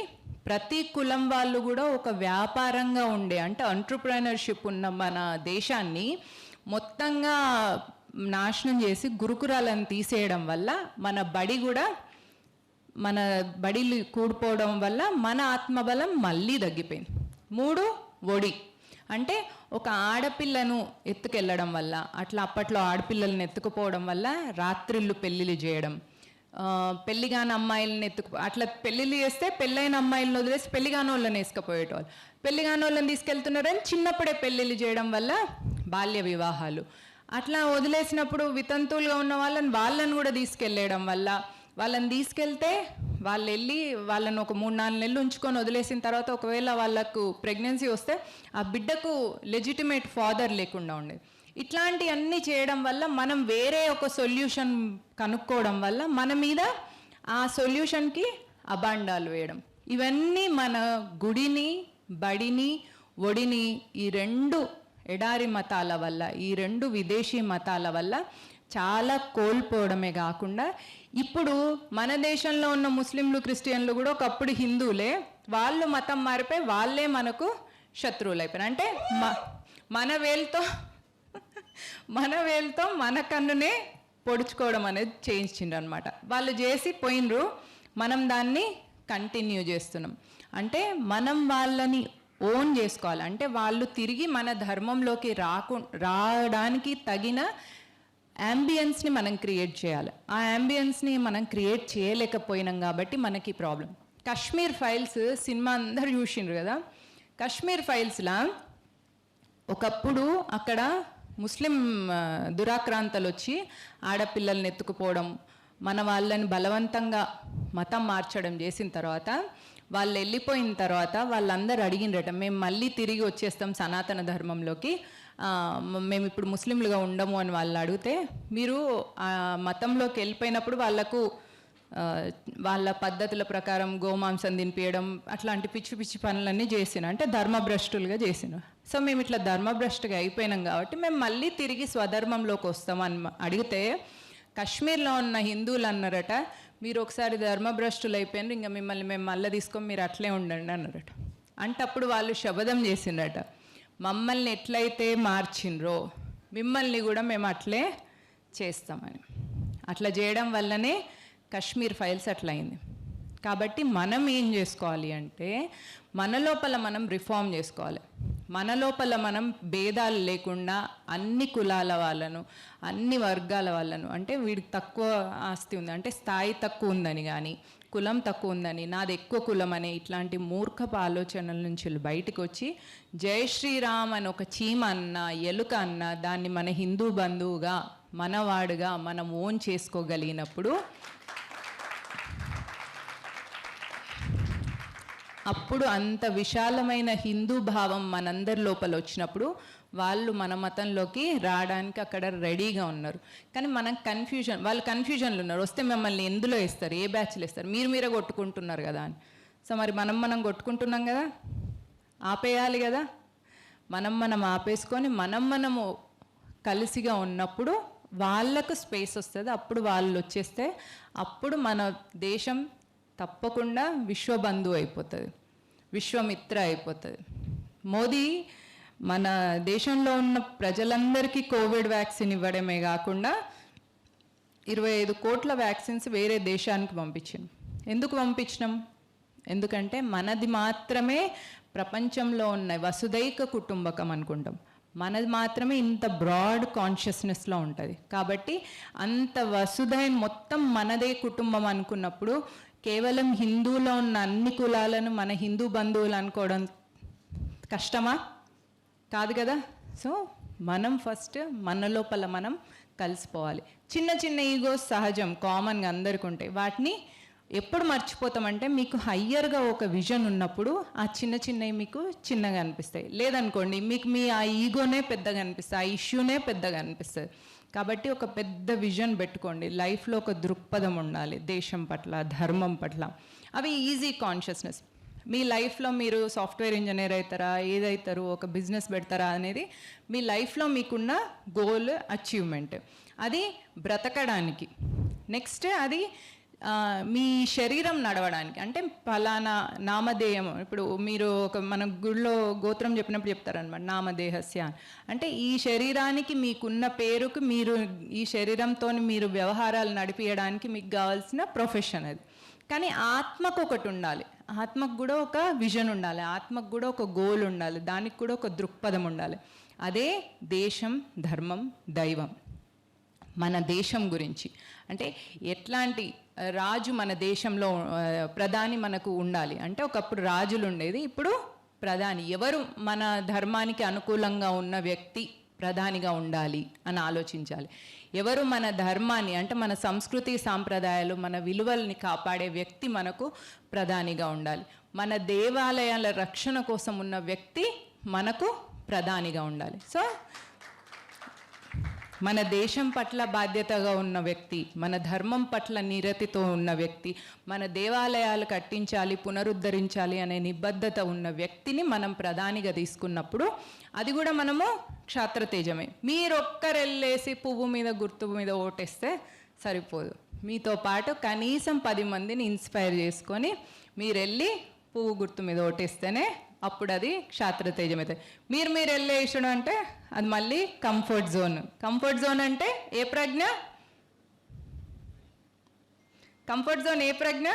Speaker 1: ప్రతి కులం వాళ్ళు కూడా ఒక వ్యాపారంగా ఉండే, అంటే ఎంటర్‌ప్రెన్యూర్‌షిప్ ఉన్న మన దేశాన్ని మొత్తంగా నాశనం చేసి గురుకులాలను తీసేయడం వల్ల మన బడి కూడా, మన బడిలు కూడిపోవడం వల్ల మన ఆత్మబలం మళ్ళీ తగ్గిపోయింది. 3 ఒడి, అంటే ఒక ఆడపిల్లను ఎత్తుకెళ్ళడం వల్ల, అట్లా అప్పట్లో ఆడపిల్లలను ఎత్తుకుపోవడం వల్ల రాత్రిళ్ళు పెళ్ళిళ్ళు చేయడం, పెళ్ళిగాని అమ్మాయిలను అట్లా పెళ్ళిళ్ళు చేస్తే పెళ్ళైన అమ్మాయిలను వదిలేసి పెళ్ళిగాని వాళ్ళని వేసుకుపోయేటవాళ్ళు. పెళ్ళిగాని వాళ్ళని తీసుకెళ్తున్నారని చిన్నప్పుడే పెళ్ళిళ్ళు చేయడం వల్ల బాల్య వివాహాలు. అట్లా వదిలేసినప్పుడు వితంతువులుగా ఉన్న వాళ్ళని కూడా తీసుకెళ్ళేయడం వల్ల, వాళ్ళని తీసుకెళ్తే వాళ్ళు వెళ్ళి వాళ్ళని ఒక 3-4 నెలలు ఉంచుకొని వదిలేసిన తర్వాత ఒకవేళ వాళ్ళకు ప్రెగ్నెన్సీ వస్తే ఆ బిడ్డకు లెజిటిమేట్ ఫాదర్ లేకుండా ఉండేది. ఇట్లాంటివన్నీ చేయడం వల్ల మనం వేరే ఒక సొల్యూషన్ కనుక్కోవడం వల్ల మన మీద ఆ సొల్యూషన్కి అబాండాలు వేయడం, ఇవన్నీ మన గుడిని, బడిని, ఒడిని, ఈ 2 ఎడారి మతాల వల్ల, ఈ 2 విదేశీ మతాల వల్ల చాలా కోల్పోవడమే కాకుండా ఇప్పుడు మన దేశంలో ఉన్న ముస్లింలు, క్రిస్టియన్లు కూడా ఒకప్పుడు హిందువులే, వాళ్ళు మతం మారిపోయి వాళ్ళే మనకు శత్రువులు అయిపోయినారు. అంటే మన వేలుతో మన కన్నునే పొడుచుకోవడం అనేది చేయించిండ్రు అనమాట. వాళ్ళు చేసి పోయినరు, మనం దాన్ని కంటిన్యూ చేస్తున్నాం. అంటే మనం వాళ్ళని ఓన్ చేసుకోవాలి. అంటే వాళ్ళు తిరిగి మన ధర్మంలోకి రావడానికి తగిన యాంబియన్స్ని మనం క్రియేట్ చేయాలి. ఆ యాంబియన్స్ని మనం క్రియేట్ చేయలేకపోయినాం కాబట్టి మనకి ప్రాబ్లం. కాశ్మీర్ ఫైల్స్ సినిమా అందరు చూసిండ్రు కదా. కాశ్మీర్ ఫైల్స్లా ఒకప్పుడు అక్కడ ముస్లిం దురాక్రాంతలు వచ్చి ఆడపిల్లల్ని ఎత్తుకుపోవడం, మన వాళ్ళని బలవంతంగా మతం మార్చడం చేసిన తర్వాత, వాళ్ళు వెళ్ళిపోయిన తర్వాత వాళ్ళందరూ అడిగిండ్రట, మేము మళ్ళీ తిరిగి వచ్చేస్తాం సనాతన ధర్మంలోకి, మేము ఇప్పుడు ముస్లింలుగా ఉండము అని వాళ్ళు అడిగితే, మీరు మతంలోకి వెళ్ళిపోయినప్పుడు వాళ్ళకు వాళ్ళ పద్ధతుల ప్రకారం గోమాంసం తినిపించడం అట్లాంటి పిచ్చి పిచ్చి పనులన్నీ చేసిన, అంటే ధర్మభ్రష్టులుగా చేసిన. సో మేము ఇట్లా ధర్మభ్రష్టుగా అయిపోయినాం కాబట్టి మేము మళ్ళీ తిరిగి స్వధర్మంలోకి వస్తామని అడిగితే, కాశ్మీర్లో ఉన్న హిందువులు అన్నారట, మీరు ఒకసారి ధర్మభ్రష్టులు అయిపోయినారు, ఇంకా మిమ్మల్ని మేము మళ్ళీ తీసుకొని మీరు అట్లే ఉండండి అన్నారట. అంటే అప్పుడు వాళ్ళు శపథం చేసిండ్రట, మమ్మల్ని ఎట్లయితే మార్చిండ్రో మిమ్మల్ని కూడా మేము అట్లే చేస్తామని. అట్లా చేయడం వల్లనే కాశ్మీర్ ఫైల్స్ అట్లా అయింది. కాబట్టి మనం ఏం చేసుకోవాలి అంటే, మన లోపల మనం రిఫార్మ్ చేసుకోవాలి. మన లోపల మనం భేదాలు లేకుండా అన్ని కులాల వాళ్ళను, అన్ని వర్గాల వాళ్ళను, అంటే వీడికి తక్కువ ఆస్తి ఉంది అంటే స్థాయి తక్కువ ఉందని కానీ, కులం తక్కువ ఉందని, నాది ఎక్కువ కులం అనే ఇట్లాంటి మూర్ఖపు ఆలోచనల నుంచి బయటకు వచ్చి, జై శ్రీరామ్ అని ఒక చీమ అన్న, ఎలుక అన్న దాన్ని మన హిందూ బంధువుగా, మనవాడుగా మనం ఓన్ చేసుకోగలిగినప్పుడు, అప్పుడు అంత విశాలమైన హిందూ భావం మనందరి లోపల వచ్చినప్పుడు వాళ్ళు మన మతంలోకి రావడానికి అక్కడ రెడీగా ఉన్నారు. కానీ మనం వాళ్ళు కన్ఫ్యూజన్లు ఉన్నారు. వస్తే మిమ్మల్ని ఎందులో వేస్తారు, ఏ బ్యాచ్లు వేస్తారు, మీరే కొట్టుకుంటున్నారు కదా అని. సో మరి మనం కొట్టుకుంటున్నాం కదా, ఆపేయాలి కదా. మనం ఆపేసుకొని మనము కలిసిగా ఉన్నప్పుడు వాళ్ళకు స్పేస్ వస్తుంది. అప్పుడు వాళ్ళు వచ్చేస్తే అప్పుడు మన దేశం తప్పకుండా విశ్వబంధు అయిపోతుంది, విశ్వమిత్ర అయిపోతుంది. మోదీ మన దేశంలో ఉన్న ప్రజలందరికీ కోవిడ్ వ్యాక్సిన్ ఇవ్వడమే కాకుండా 25 కోట్ల వ్యాక్సిన్స్ వేరే దేశానికి పంపించాం. ఎందుకు పంపించినాం? ఎందుకంటే మనది మాత్రమే ప్రపంచంలో ఉన్న వసుదైక కుటుంబకం అనుకుంటాం, మనది మాత్రమే ఇంత బ్రాడ్ కాన్షియస్నెస్లో ఉంటుంది. కాబట్టి అంత వసుదైన మొత్తం మనదే కుటుంబం అనుకున్నప్పుడు కేవలం హిందువులో ఉన్న అన్ని కులాలను మన హిందూ బంధువులు అనుకోవడం కష్టమా? కాదు కదా. సో మనం ఫస్ట్ మన లోపల మనం కలిసిపోవాలి. చిన్న చిన్న ఈగోస్ సహజం, కామన్గా అందరికీ ఉంటాయి. వాటిని ఎప్పుడు మర్చిపోతామంటే మీకు హయ్యర్గా ఒక విజన్ ఉన్నప్పుడు ఆ చిన్న చిన్నవి మీకు చిన్నగా అనిపిస్తాయి. లేదనుకోండి మీకు మీ ఆ ఈగోనే పెద్దగా అనిపిస్తుంది, ఆ ఇష్యూనే పెద్దగా అనిపిస్తుంది. కాబట్టి ఒక పెద్ద విజన్ పెట్టుకోండి. లైఫ్లో ఒక దృక్పథం ఉండాలి, దేశం పట్ల, ధర్మం పట్ల. అవి ఈజీ కాన్షియస్నెస్. మీ లైఫ్లో మీరు సాఫ్ట్వేర్ ఇంజనీర్ అవుతారా, ఏదవుతారు, ఒక బిజినెస్ పెడతారా అనేది మీ లైఫ్లో మీకున్న గోల్, అచీవ్మెంట్. అది బ్రతకడానికి. నెక్స్ట్ అది మీ శరీరం నడవడానికి. అంటే ఫలానా నామధేయం. ఇప్పుడు మీరు ఒక మన గుడిలో గోత్రం చెప్పినప్పుడు చెప్తారనమాట, నామదేహస్య. అంటే ఈ శరీరానికి మీకున్న పేరుకు మీరు ఈ శరీరంతో మీరు వ్యవహారాలు నడిపించడానికి మీకు కావాల్సిన ప్రొఫెషన్ అది. కానీ ఆత్మకు ఒకటి ఉండాలి, ఆత్మకు కూడా ఒక విజన్ ఉండాలి, ఆత్మకు కూడా ఒక గోల్ ఉండాలి, దానికి కూడా ఒక దృక్పథం ఉండాలి. అదే దేశం, ధర్మం, దైవం. మన దేశం గురించి అంటే ఎట్లాంటి రాజు మన దేశంలో ప్రధాని మనకు ఉండాలి అంటే, ఒకప్పుడు రాజులు ఉండేది, ఇప్పుడు ప్రధాని. ఎవరు మన ధర్మానికి అనుకూలంగా ఉన్న వ్యక్తి ప్రధానిగా ఉండాలి అని ఆలోచించాలి. ఎవరు మన ధర్మాన్ని అంటే మన సంస్కృతి సాంప్రదాయాలు, మన విలువల్ని కాపాడే వ్యక్తి మనకు ప్రధానిగా ఉండాలి. మన దేవాలయాల రక్షణ కోసం ఉన్న వ్యక్తి మనకు ప్రధానిగా ఉండాలి. సో మన దేశం పట్ల బాధ్యతగా ఉన్న వ్యక్తి, మన ధర్మం పట్ల నిరతితో ఉన్న వ్యక్తి, మన దేవాలయాలు కట్టించాలి, పునరుద్ధరించాలి అనే నిబద్ధత ఉన్న వ్యక్తిని మనం ప్రధానిగా తీసుకున్నప్పుడు అది కూడా మనము క్షాత్రతేజమే. మీరొక్కరెళ్ళేసి పువ్వు మీద, గుర్తు మీద ఓటేస్తే సరిపోదు. మీతో పాటు కనీసం 10 మందిని ఇన్స్పైర్ చేసుకొని మీరెళ్ళి పువ్వు గుర్తు మీద ఓటేస్తేనే అప్పుడు అది క్షాత్రతేజం అవుతుంది. మీరు వెళ్ళేసడం అంటే అది మళ్ళీ కంఫర్ట్ జోన్. కంఫర్ట్ జోన్ అంటే ఏ ప్రజ్ఞ? కంఫర్ట్ జోన్ ఏ ప్రజ్ఞ?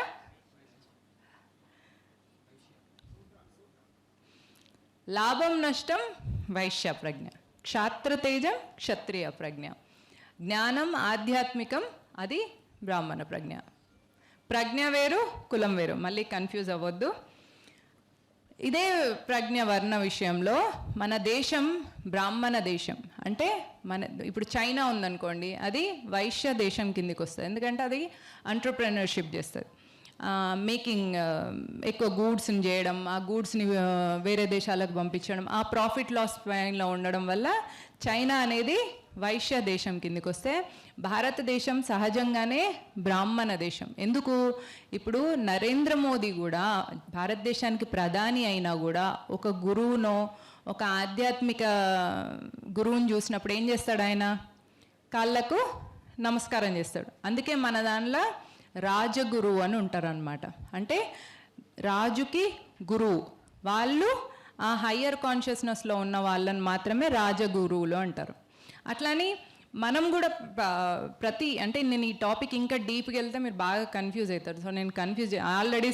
Speaker 1: లాభం నష్టం వైశ్య ప్రజ్ఞ, క్షాత్రతేజం క్షత్రియ ప్రజ్ఞ, జ్ఞానం ఆధ్యాత్మికం అది బ్రాహ్మణ ప్రజ్ఞ. ప్రజ్ఞ వేరు, కులం వేరు, మళ్ళీ కన్ఫ్యూజ్ అవ్వద్దు. ఇదే ప్రజ్ఞ వర్ణ విషయంలో మన దేశం బ్రాహ్మణ దేశం. అంటే మన ఇప్పుడు చైనా ఉందనుకోండి, అది వైశ్య దేశం కిందికి వస్తుంది. ఎందుకంటే అది ఎంటర్‌ప్రెన్యూర్‌షిప్ చేస్తుంది, మేకింగ్, ఎక్కువ గూడ్స్ని చేయడం, ఆ గూడ్స్ని వేరే దేశాలకు పంపించడం, ఆ ప్రాఫిట్ లాస్ పైన్లో ఉండడం వల్ల చైనా అనేది వైశ్య దేశం కిందికి వస్తే, భారతదేశం సహజంగానే బ్రాహ్మణ దేశం. ఎందుకు? ఇప్పుడు నరేంద్ర మోదీ కూడా భారతదేశానికి ప్రధాని అయినా కూడా ఒక గురువునో, ఒక ఆధ్యాత్మిక గురువుని చూసినప్పుడు ఏం చేస్తాడు? ఆయన కాళ్ళకు నమస్కారం చేస్తాడు. అందుకే మన దానిలో రాజగురువు అని ఉంటారనమాట. అంటే రాజుకి గురువు, వాళ్ళు ఆ హయ్యర్ కాన్షియస్నెస్లో ఉన్న వాళ్ళని మాత్రమే రాజగురువులు అంటారు. అట్లని మనం కూడా అంటే నేను ఈ టాపిక్ ఇంకా డీప్కి వెళ్తే మీరు బాగా కన్ఫ్యూజ్ అవుతారు. సో నేను ఆల్రెడీ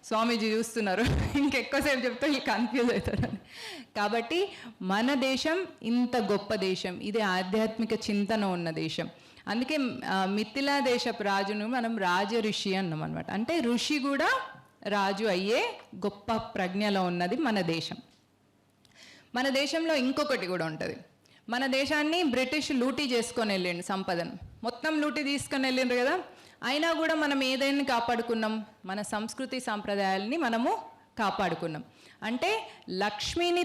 Speaker 1: స్వామీజీ చూస్తున్నారు, ఇంకెక్కువసేపు చెప్తే వీళ్ళు కన్ఫ్యూజ్ అవుతారు. కాబట్టి మన దేశం ఇంత గొప్ప దేశం, ఇది ఆధ్యాత్మిక చింతన ఉన్న దేశం. అందుకే మిథిలా దేశపు రాజును మనం రాజ ఋషి అన్నాం అనమాట. అంటే ఋషి కూడా రాజు అయ్యే గొప్ప ప్రజ్ఞలో ఉన్నది మన దేశం. మన దేశంలో ఇంకొకటి కూడా ఉంటుంది. మన దేశాన్ని బ్రిటిష్ లూటీ చేసుకొని వెళ్ళిండు, సంపదను మొత్తం లూటీ తీసుకొని వెళ్ళిండ్రు కదా. అయినా కూడా మనం ఏదైనా కాపాడుకున్నాం, మన సంస్కృతి సాంప్రదాయాలని మనము కాపాడుకున్నాం. అంటే లక్ష్మిని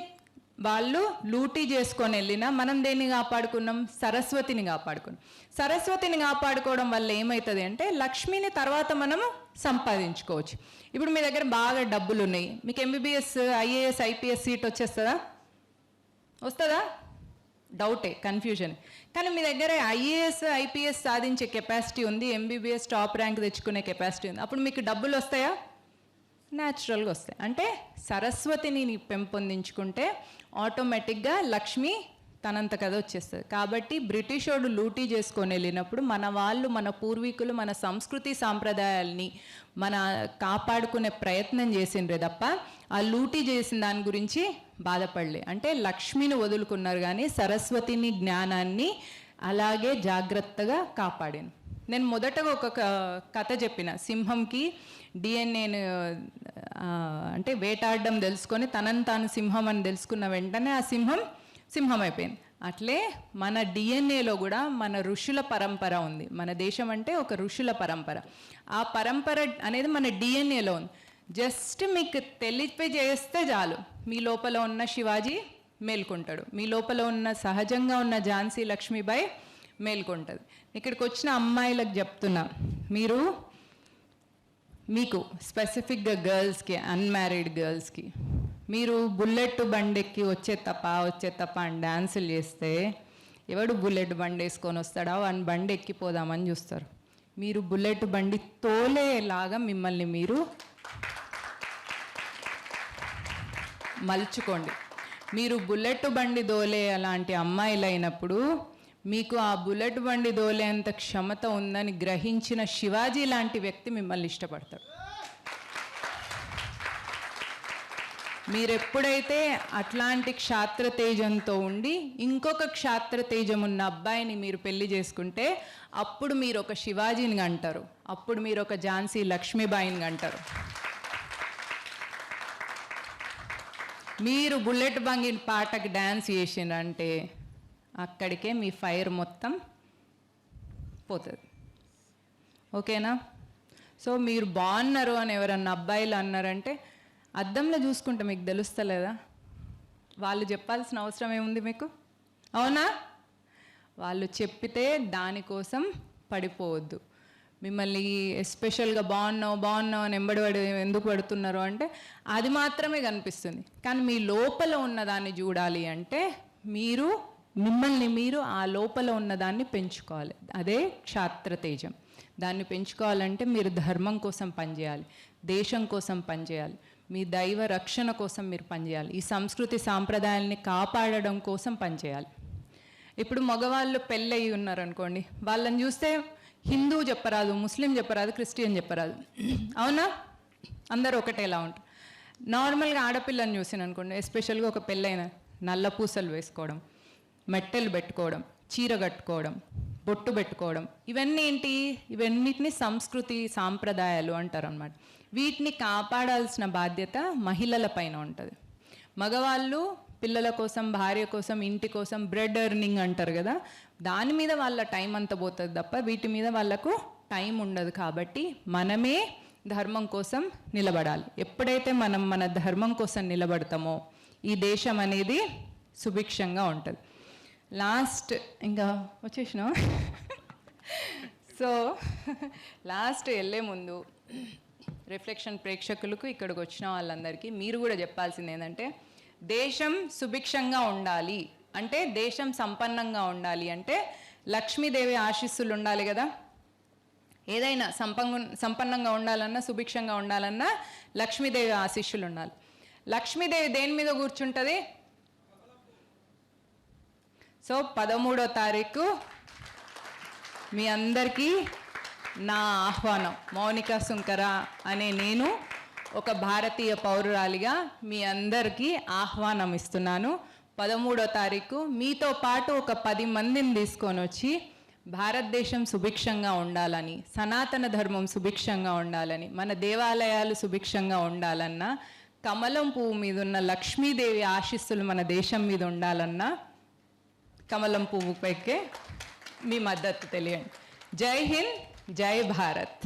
Speaker 1: వాళ్ళు లూటీ చేసుకొని వెళ్ళినా మనం దేన్ని కాపాడుకున్నాం? సరస్వతిని కాపాడుకున్నాం. సరస్వతిని కాపాడుకోవడం వల్ల ఏమవుతుంది అంటే లక్ష్మిని తర్వాత మనము సంపాదించుకోవచ్చు. ఇప్పుడు మీ దగ్గర బాగా డబ్బులు ఉన్నాయి, మీకు ఎంబీబీఎస్, ఐఏఎస్, ఐపీఎస్ సీట్ వచ్చేస్తుందా? వస్తుందా? డౌటే, కన్ఫ్యూజన్. కానీ మీ దగ్గర ఐఏఎస్, ఐపీఎస్ సాధించే కెపాసిటీ ఉంది, ఎంబీబీఎస్ టాప్ ర్యాంక్ తెచ్చుకునే కెపాసిటీ ఉంది. అప్పుడు మీకు డబ్బులు వస్తాయా? న్యాచురల్గా వస్తాయి. అంటే సరస్వతిని పెంపొందించుకుంటే ఆటోమేటిక్గా లక్ష్మి తనంత కదా వచ్చేస్తుంది. కాబట్టి బ్రిటిష్ వాడు లూటీ చేసుకొని వెళ్ళినప్పుడు మన వాళ్ళు, మన పూర్వీకులు మన సంస్కృతి సాంప్రదాయాల్ని మన కాపాడుకునే ప్రయత్నం చేసిండ్రే తప్ప ఆ లూటీ చేసిన దాని గురించి బాధపడలే. అంటే లక్ష్మిని వదులుకున్నారు కానీ సరస్వతిని, జ్ఞానాన్ని అలాగే జాగ్రత్తగా కాపాడాను. నేను మొదటగా ఒక కథ చెప్పిన, సింహంకి డిఎన్ఏను అంటే వేటాడడం తెలుసుకొని తనని తాను సింహం అని తెలుసుకున్న వెంటనే ఆ సింహం అయిపోయింది. అట్లే మన డిఎన్ఏలో కూడా మన ఋషుల పరంపర ఉంది. మన దేశం అంటే ఒక ఋషుల పరంపర. ఆ పరంపర అనేది మన డిఎన్ఏలో ఉంది. జస్ట్ మీకు తెలియజేస్తే చాలు, మీ లోపల ఉన్న శివాజీ మేల్కొంటాడు, మీ లోపల ఉన్న సహజంగా ఉన్న ఝాన్సీ లక్ష్మీబాయి మేల్కొంటుంది. ఇక్కడికి వచ్చిన అమ్మాయిలకు చెప్తున్నా, మీకు స్పెసిఫిక్గా గర్ల్స్కి, అన్మ్యారీడ్ గర్ల్స్కి, మీరు బుల్లెట్ బండెక్కి వచ్చే తప్ప అని డ్యాన్సులు చేస్తే ఎవడు బుల్లెట్ బండి వేసుకొని వస్తాడా అని బండి ఎక్కిపోదామని చూస్తారు. మీరు బుల్లెట్ బండి తోలేలాగా మిమ్మల్ని మీరు మలుచుకోండి. మీరు బుల్లెట్ బండి దోలే అలాంటి అమ్మాయిలు అయినప్పుడు మీకు ఆ బుల్లెట్ బండి దోలేంత క్షమత ఉందని గ్రహించిన శివాజీ లాంటి వ్యక్తి మిమ్మల్ని ఇష్టపడతాడు. మీరెప్పుడైతే అట్లాంటి క్షాత్ర తేజంతో ఉండి ఇంకొక క్షాత్ర తేజం ఉన్న అబ్బాయిని మీరు పెళ్లి చేసుకుంటే అప్పుడు మీరు ఒక శివాజీని అంటారు, అప్పుడు మీరు ఒక ఝాన్సీ లక్ష్మీబాయిని అంటారు. మీరు బుల్లెట్ బంగి పాటకి డ్యాన్స్ చేసిందంటే అక్కడికే మీ ఫైర్ మొత్తం పోతుంది. ఓకేనా? సో మీరు బాగున్నారు అని ఎవరన్నా అబ్బాయిలు అన్నారంటే అద్దంలో చూసుకుంటే మీకు తెలుస్తలేదా? వాళ్ళు చెప్పాల్సిన అవసరం ఏముంది మీకు? అవునా? వాళ్ళు చెప్పితే దానికోసం పడిపోవద్దు. మిమ్మల్ని ఎస్పెషల్గా బాగున్నావు అని ఎంబడి ఎందుకు పడుతున్నారు అంటే అది మాత్రమే కనిపిస్తుంది. కానీ మీ లోపల ఉన్నదాన్ని చూడాలి అంటే మిమ్మల్ని మీరు ఆ లోపల ఉన్నదాన్ని పెంచుకోవాలి. అదే క్షాత్ర తేజం. దాన్ని పెంచుకోవాలంటే మీరు ధర్మం కోసం పనిచేయాలి, దేశం కోసం పనిచేయాలి, మీ దైవ రక్షణ కోసం మీరు పనిచేయాలి, ఈ సంస్కృతి సాంప్రదాయాల్ని కాపాడడం కోసం పనిచేయాలి. ఇప్పుడు మగవాళ్ళు పెళ్ళయి ఉన్నారనుకోండి, వాళ్ళని చూస్తే హిందూ చెప్పరాదు, ముస్లిం చెప్పరాదు, క్రిస్టియన్ చెప్పరాదు. అవునా? అందరూ ఒకటేలా ఉంటారు. నార్మల్గా ఆడపిల్లని చూసిన అనుకోండి, ఎస్పెషల్గా ఒక పెళ్ళైన నల్ల పూసలు వేసుకోవడం, మెట్టెలు పెట్టుకోవడం, చీర కట్టుకోవడం, బొట్టు పెట్టుకోవడం, ఇవన్నిటిని సంస్కృతి సాంప్రదాయాలు అంటారు అన్నమాట. వీటిని కాపాడాల్సిన బాధ్యత మహిళల పైన ఉంటుంది. మగవాళ్ళు పిల్లల కోసం, భార్య కోసం, ఇంటి కోసం బ్రెడ్ ఎర్నింగ్ అంటారు కదా, దాని మీద వాళ్ళ టైం అంతా పోతుంది తప్ప వీటి మీద వాళ్ళకు టైం ఉండదు. కాబట్టి మనమే ధర్మం కోసం నిలబడాలి. ఎప్పుడైతే మనం మన ధర్మం కోసం నిలబడతామో ఈ దేశం అనేది సుభిక్షంగా ఉంటుంది. లాస్ట్ ఇంకా వచ్చేసినా సో లాస్ట్ వెళ్ళే ముందు రిఫ్లెక్షన్ ప్రేక్షకులకు, ఇక్కడికి వచ్చిన వాళ్ళందరికీ మీరు కూడా చెప్పాల్సింది ఏంటంటే, దేశం సుభిక్షంగా ఉండాలి అంటే, దేశం సంపన్నంగా ఉండాలి అంటే లక్ష్మీదేవి ఆశీస్సులు ఉండాలి కదా. ఏదైనా సంపన్నంగా ఉండాలన్నా, సుభిక్షంగా ఉండాలన్నా లక్ష్మీదేవి ఆశీస్సులు ఉండాలి. లక్ష్మీదేవి దేని మీద కూర్చుంటుంది? సో 13వ తారీఖు మీ అందరికీ నా ఆహ్వానం. మౌనిక సుంకర అనే నేను ఒక భారతీయ పౌరురాలిగా మీ అందరికీ ఆహ్వానం ఇస్తున్నాను. 13వ తారీఖు మీతో పాటు ఒక 10 మందిని తీసుకొని వచ్చి భారతదేశం సుభిక్షంగా ఉండాలని, సనాతన ధర్మం సుభిక్షంగా ఉండాలని, మన దేవాలయాలు సుభిక్షంగా ఉండాలన్నా, కమలం పువ్వు మీద ఉన్న లక్ష్మీదేవి ఆశీస్సులు మన దేశం మీద ఉండాలన్నా కమలం పువ్వు పైకే మీ మద్దతు తెలియండి. జై హింద్, జై భారత్.